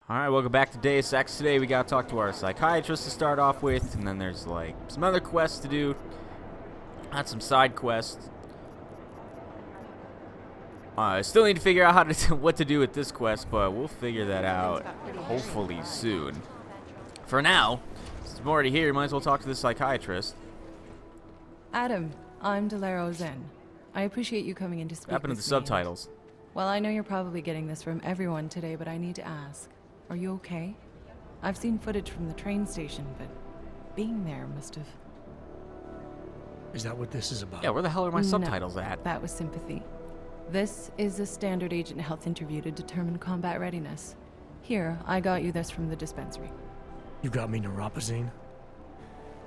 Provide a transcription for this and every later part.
Alright, welcome back to Deus Ex. Today we gotta talk to our psychiatrist to start off with, and then there's like some other quests to do. Not some side quests. I still need to figure out how to what to do with this quest, but we'll figure that out hopefully soon. For now, since I'm already here, might as well talk to the psychiatrist. Adam, I'm Delaro Zen. I appreciate you coming in to speak What happened to the subtitles? Well, I know you're probably getting this from everyone today, but I need to ask. Are you okay? I've seen footage from the train station, but being there must have... Is that what this is about? Yeah, where the hell are my subtitles No, at? that was sympathy. This is a standard agent health interview to determine combat readiness. Here, I got you this from the dispensary. You got me neuropazine?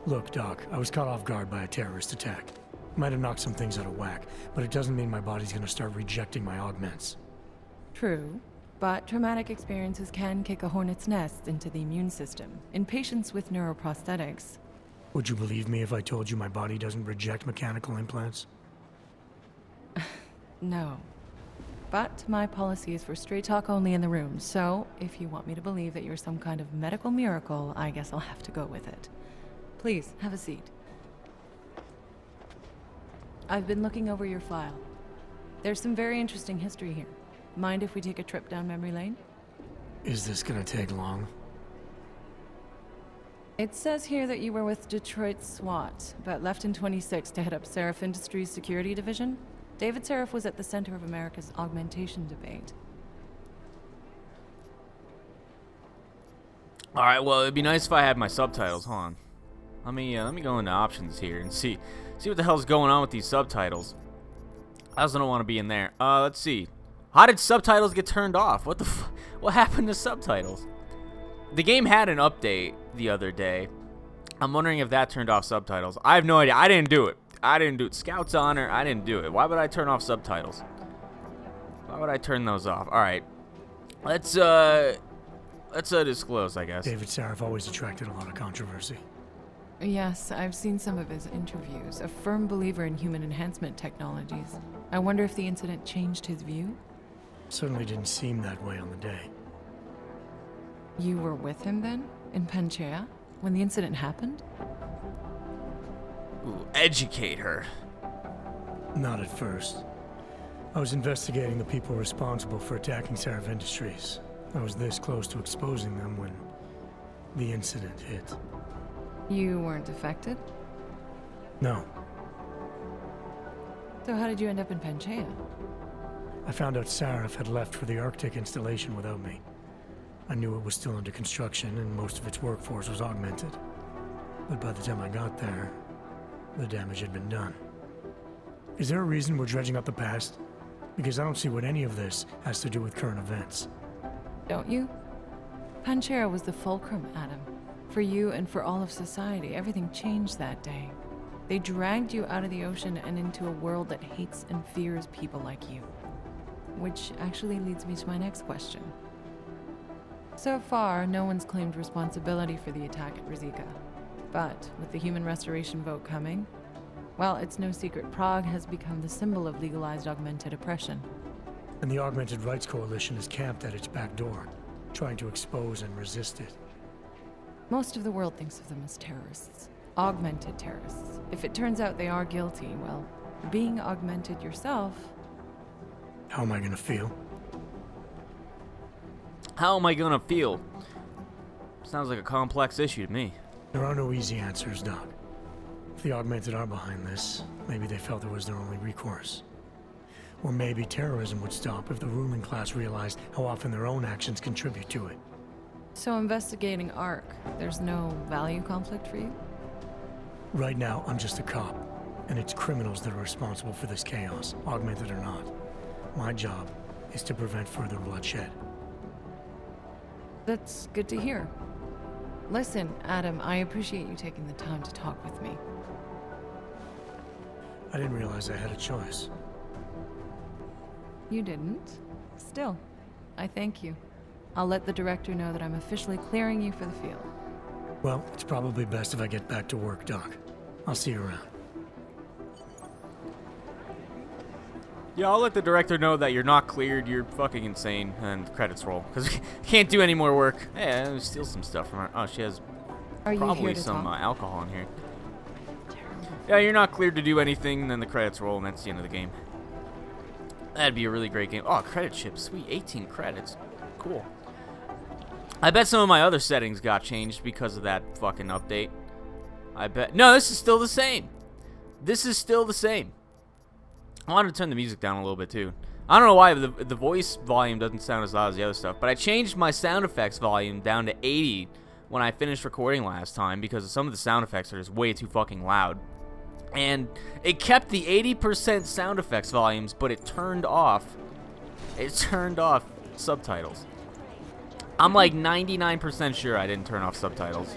Look, Doc, I was caught off guard by a terrorist attack. Might have knocked some things out of whack, but it doesn't mean my body's gonna start rejecting my augments. True, but traumatic experiences can kick a hornet's nest into the immune system. In patients with neuroprosthetics... Would you believe me if I told you my body doesn't reject mechanical implants? No. But my policy is for straight talk only in the room, so if you want me to believe that you're some kind of medical miracle, I guess I'll have to go with it. Please, have a seat. I've been looking over your file. There's some very interesting history here. Mind if we take a trip down memory lane? Is this gonna take long? It says here that you were with Detroit SWAT, but left in 26 to head up Seraph Industries' security division. David Seraph was at the center of America's augmentation debate. Alright, well, it'd be nice if I had my subtitles. Hold on. Let me go into options here and see what the hell's going on with these subtitles. I also don't want to be in there. Let's see. How did subtitles get turned off? What happened to subtitles? The game had an update the other day. I'm wondering if that turned off subtitles. I have no idea. I didn't do it. Scout's honor. I didn't do it. Why would I turn off subtitles? Why would I turn those off? All right. Let's disclose, I guess. David Seraph always attracted a lot of controversy. Yes, I've seen some of his interviews. A firm believer in human enhancement technologies. I wonder if the incident changed his view? Certainly didn't seem that way on the day. You were with him then? In Panchea? When the incident happened? Ooh, educate her. Not at first. I was investigating the people responsible for attacking Seraph Industries. I was this close to exposing them when the incident hit. You weren't affected? No. So how did you end up in Panchea? I found out Seraph had left for the Arctic installation without me. I knew it was still under construction and most of its workforce was augmented. But by the time I got there, the damage had been done. Is there a reason we're dredging up the past? Because I don't see what any of this has to do with current events. Don't you? Panchea was the fulcrum, Adam. For you and for all of society, everything changed that day. They dragged you out of the ocean and into a world that hates and fears people like you. Which actually leads me to my next question. So far, no one's claimed responsibility for the attack at Rizika. But with the human restoration vote coming, well, it's no secret Prague has become the symbol of legalized augmented oppression. And the Augmented Rights Coalition is camped at its back door, trying to expose and resist it. Most of the world thinks of them as terrorists. Augmented terrorists. If it turns out they are guilty, well, being augmented yourself... How am I gonna feel? How am I gonna feel? Sounds like a complex issue to me. There are no easy answers, Doc. If the Augmented are behind this, maybe they felt it was their only recourse. Or maybe terrorism would stop if the ruling class realized how often their own actions contribute to it. So investigating ARC, there's no value conflict for you? Right now, I'm just a cop, and it's criminals that are responsible for this chaos, augmented or not. My job is to prevent further bloodshed. That's good to hear. Listen, Adam, I appreciate you taking the time to talk with me. I didn't realize I had a choice. You didn't? Still, I thank you. I'll let the director know that I'm officially clearing you for the field. Well, it's probably best if I get back to work, Doc. I'll see you around. Yeah, I'll let the director know that you're not cleared, you're fucking insane, and credits roll. Because we can't do any more work. Yeah, let me steal some stuff from her. Oh, she has Are you probably here to some talk? alcohol in here. Terrible. Yeah, you're not cleared to do anything, and then the credits roll, and that's the end of the game. That'd be a really great game. Oh, credit chip, sweet, 18 credits. Cool. I bet some of my other settings got changed because of that fucking update. I bet. No, this is still the same. This is still the same. I wanted to turn the music down a little bit too. I don't know why the voice volume doesn't sound as loud as the other stuff, but I changed my sound effects volume down to 80 when I finished recording last time because some of the sound effects are just way too fucking loud. And it kept the 80% sound effects volumes, but it turned off subtitles. I'm like 99% sure I didn't turn off subtitles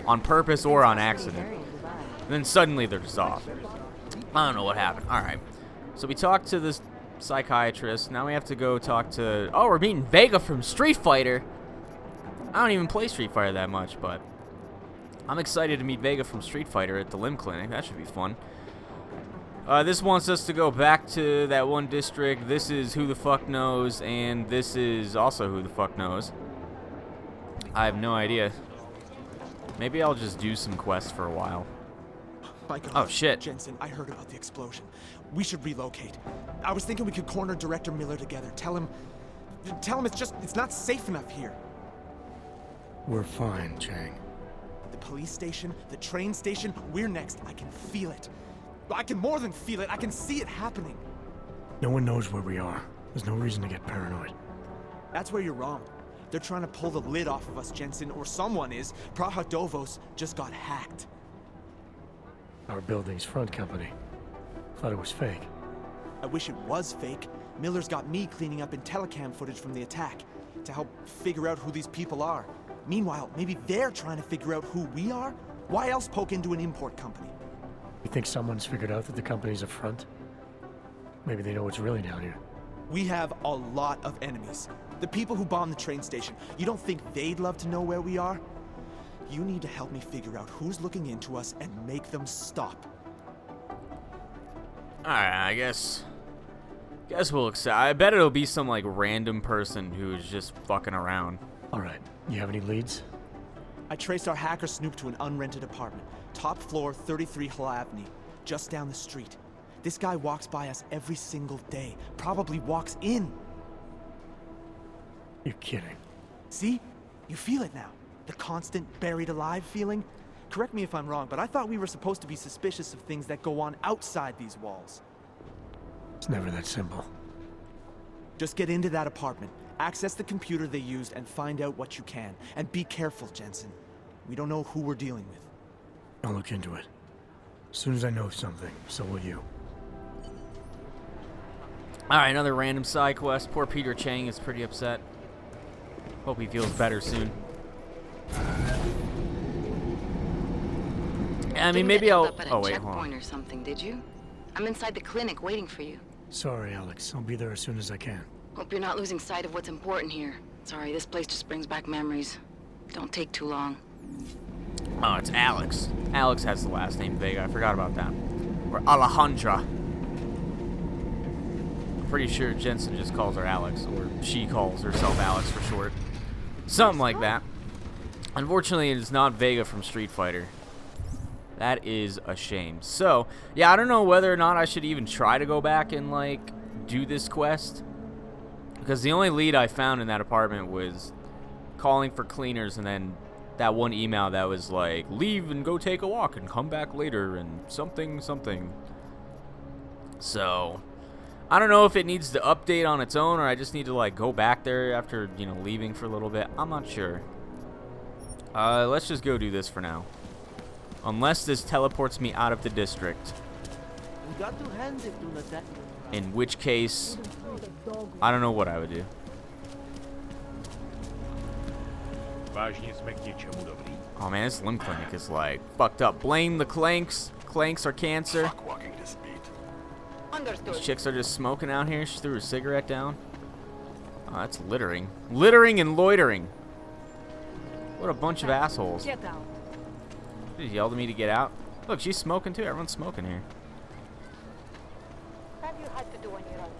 on purpose or on accident. And then suddenly they're just off. I don't know what happened. All right. So we talked to this psychiatrist. Now we have to go talk to... Oh, we're meeting Vega from Street Fighter. I don't even play Street Fighter that much, but I'm excited to meet Vega from Street Fighter at the Limb Clinic. That should be fun. This wants us to go back to that one district. This is Who the Fuck Knows, and this is also Who the Fuck Knows. I have no idea. Maybe I'll just do some quests for a while. My God. Oh, shit. Jensen, I heard about the explosion. We should relocate. I was thinking we could corner Director Miller together. Tell him it's not safe enough here. We're fine, Chang. The police station, the train station, we're next. I can feel it. I can more than feel it. I can see it happening. No one knows where we are. There's no reason to get paranoid. That's where you're wrong. They're trying to pull the lid off of us, Jensen, or someone is. Praha-Dovos just got hacked. Our building's front company. Thought it was fake. I wish it was fake. Miller's got me cleaning up IntelliCam footage from the attack to help figure out who these people are. Meanwhile, maybe they're trying to figure out who we are? Why else poke into an import company? You think someone's figured out that the company's a front? Maybe they know what's really down here. We have a lot of enemies. The people who bombed the train station. You don't think they'd love to know where we are? You need to help me figure out who's looking into us and make them stop. Alright, I guess we'll accept. I bet it'll be some like random person who's just fucking around. Alright, you have any leads? I traced our hacker snoop to an unrented apartment. Top floor, 33 Hlavny, just down the street. This guy walks by us every single day. Probably walks in. You're kidding. See? You feel it now. The constant buried alive feeling. Correct me if I'm wrong, but I thought we were supposed to be suspicious of things that go on outside these walls. It's never that simple. Just get into that apartment, access the computer they used, and find out what you can. And be careful, Jensen. We don't know who we're dealing with. I'll look into it. As soon as I know something, so will you. Alright, another random side quest. Poor Peter Chang is pretty upset. Hope he feels better soon. I mean, maybe I'll... Oh, wait, hold on. Or something, did you? I'm inside the clinic waiting for you. Sorry, Alex. I'll be there as soon as I can. Hope you're not losing sight of what's important here. Sorry, this place just brings back memories. Don't take too long. Oh, it's Alex. Alex has the last name Vega. I forgot about that. Or Alejandra. I'm pretty sure Jensen just calls her Alex, or she calls herself Alex for short. Something like that. Unfortunately, it is not Vega from Street Fighter. That is a shame. So, yeah, I don't know whether or not I should even try to go back and, like, do this quest. Because the only lead I found in that apartment was calling for cleaners and then that one email that was like, leave and go take a walk and come back later and something. So, I don't know if it needs to update on its own or I just need to, like, go back there after, you know, leaving for a little bit. I'm not sure. Let's just go do this for now. Unless this teleports me out of the district. In which case, I don't know what I would do. Oh man, this limb clinic is like fucked up. Blame the clanks. Clanks are cancer. These chicks are just smoking out here. She threw her cigarette down. Oh, that's littering. Littering and loitering. What a bunch of assholes. Get out. She just yelled at me to get out. Look, she's smoking too. Everyone's smoking here. Have you had to do on your own?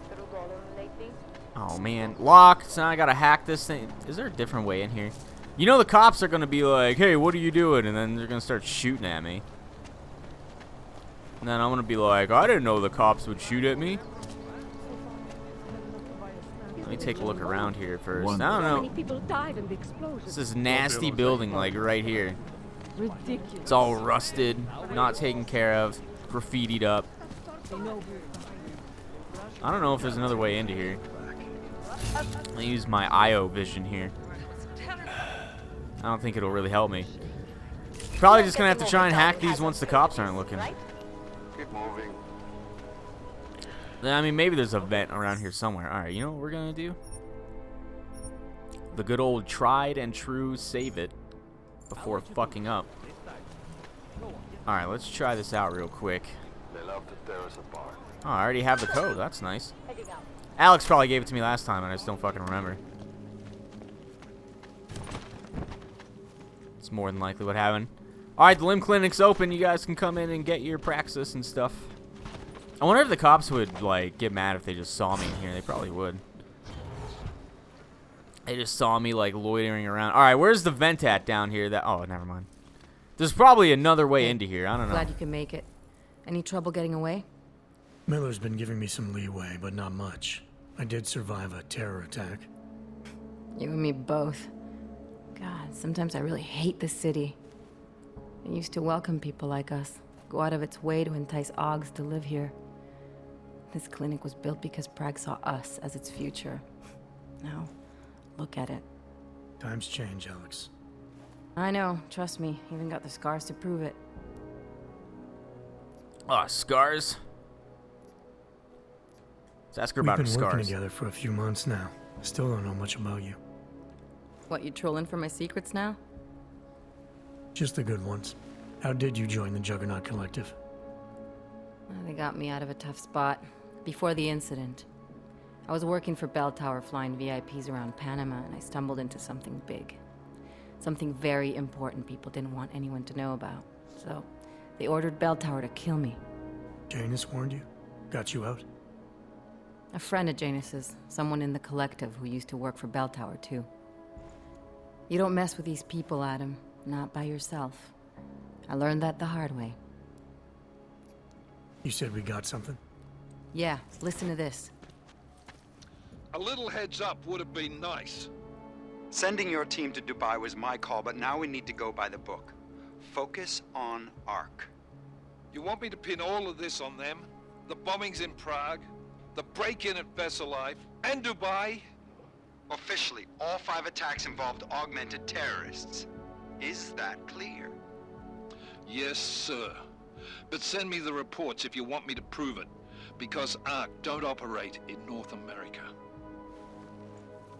Oh man, locked. So now I gotta hack this thing. Is there a different way in here? You know the cops are gonna be like, "Hey, what are you doing?" And then they're gonna start shooting at me. And then I'm gonna be like, "I didn't know the cops would shoot at me." Let me take a look around here first. I don't know. This is nasty building, like right here. It's all rusted, not taken care of, graffitied up. I don't know if there's another way into here. I use my IO vision here. I don't think it'll really help me. Probably just gonna have to try and hack these once the cops aren't looking. Keep moving. I mean, maybe there's a vent around here somewhere. Alright, you know what we're gonna do? The good old tried and true save it before fucking up. Alright, let's try this out real quick. They love to tear us apart. Oh, I already have the code. That's nice. Alex probably gave it to me last time, and I just don't fucking remember. It's more than likely what happened. Alright, the limb clinic's open. You guys can come in and get your praxis and stuff. I wonder if the cops would, like, get mad if they just saw me in here. They probably would. They just saw me, like, loitering around. Alright, where's the vent at down here? That Oh, never mind. There's probably another way into here. I don't know. Glad you can make it. Any trouble getting away? Miller's been giving me some leeway, but not much. I did survive a terror attack. You and me both. God, sometimes I really hate this city. It used to welcome people like us, go out of its way to entice Augs to live here. This clinic was built because Prague saw us as its future. Now, look at it. Times change, Alex. I know, trust me, even got the scars to prove it. Oh, scars. Let's ask her about her We've been working scars. together for a few months now. Still don't know much about you. What, you trolling for my secrets now? Just the good ones. How did you join the Juggernaut Collective? They got me out of a tough spot. Before the incident, I was working for Bell Tower flying VIPs around Panama, and I stumbled into something big. Something very important people didn't want anyone to know about. So, they ordered Bell Tower to kill me. Janus warned you? Got you out? A friend of Janus's, someone in the collective who used to work for Bell Tower too. You don't mess with these people, Adam. Not by yourself. I learned that the hard way. You said we got something? Yeah, listen to this. A little heads up would have been nice. Sending your team to Dubai was my call, but now we need to go by the book. Focus on Ark. You want me to pin all of this on them? The bombings in Prague, the break-in at SSoHPKC, and Dubai? Officially, all 5 attacks involved augmented terrorists. Is that clear? Yes, sir. But send me the reports if you want me to prove it, because Ark don't operate in North America.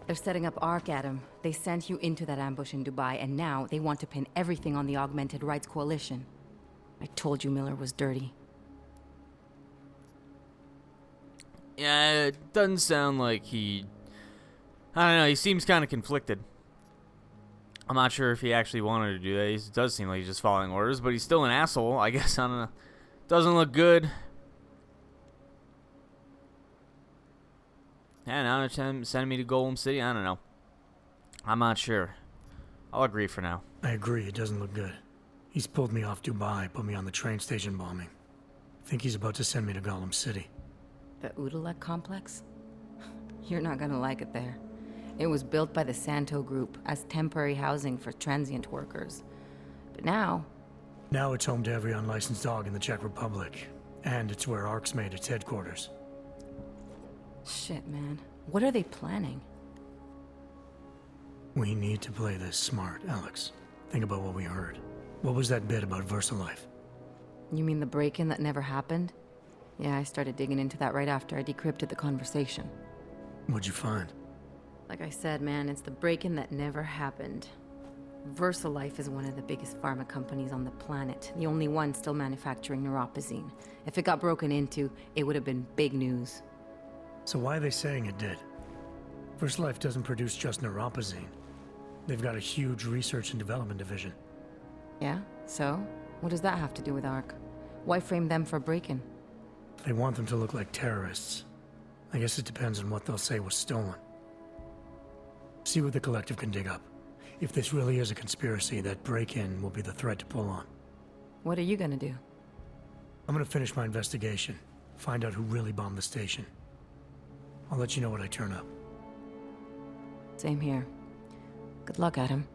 They're setting up Ark, Adam. They sent you into that ambush in Dubai, and now they want to pin everything on the Augmented Rights Coalition. I told you Miller was dirty. Yeah, it doesn't sound like he... I don't know, he seems kind of conflicted. I'm not sure if he actually wanted to do that. He does seem like he's just following orders, but he's still an asshole, I guess. I don't know. Doesn't look good. Yeah, now they're sending me to Golem City. I don't know. I'm not sure. I'll agree for now. I agree, it doesn't look good. He's pulled me off Dubai, put me on the train station bombing. I think he's about to send me to Golem City. The Udalek complex? You're not gonna like it there. It was built by the Santo Group as temporary housing for transient workers. But now... Now it's home to every unlicensed dog in the Czech Republic. And it's where Ark's made its headquarters. Shit, man. What are they planning? We need to play this smart, Alex. Think about what we heard. What was that bit about VersaLife? You mean the break-in that never happened? Yeah, I started digging into that right after I decrypted the conversation. What'd you find? Like I said, man, it's the break-in that never happened. VersaLife is one of the biggest pharma companies on the planet, the only one still manufacturing neuropozyne. If it got broken into, it would have been big news. So why are they saying it did? VersaLife doesn't produce just neuropozyne. They've got a huge research and development division. Yeah? So? What does that have to do with Ark? Why frame them for break-in? They want them to look like terrorists. I guess it depends on what they'll say was stolen. See what the collective can dig up. If this really is a conspiracy, that break-in will be the thread to pull on. What are you gonna do? I'm gonna finish my investigation, find out who really bombed the station. I'll let you know when I turn up. Same here. Good luck, Adam.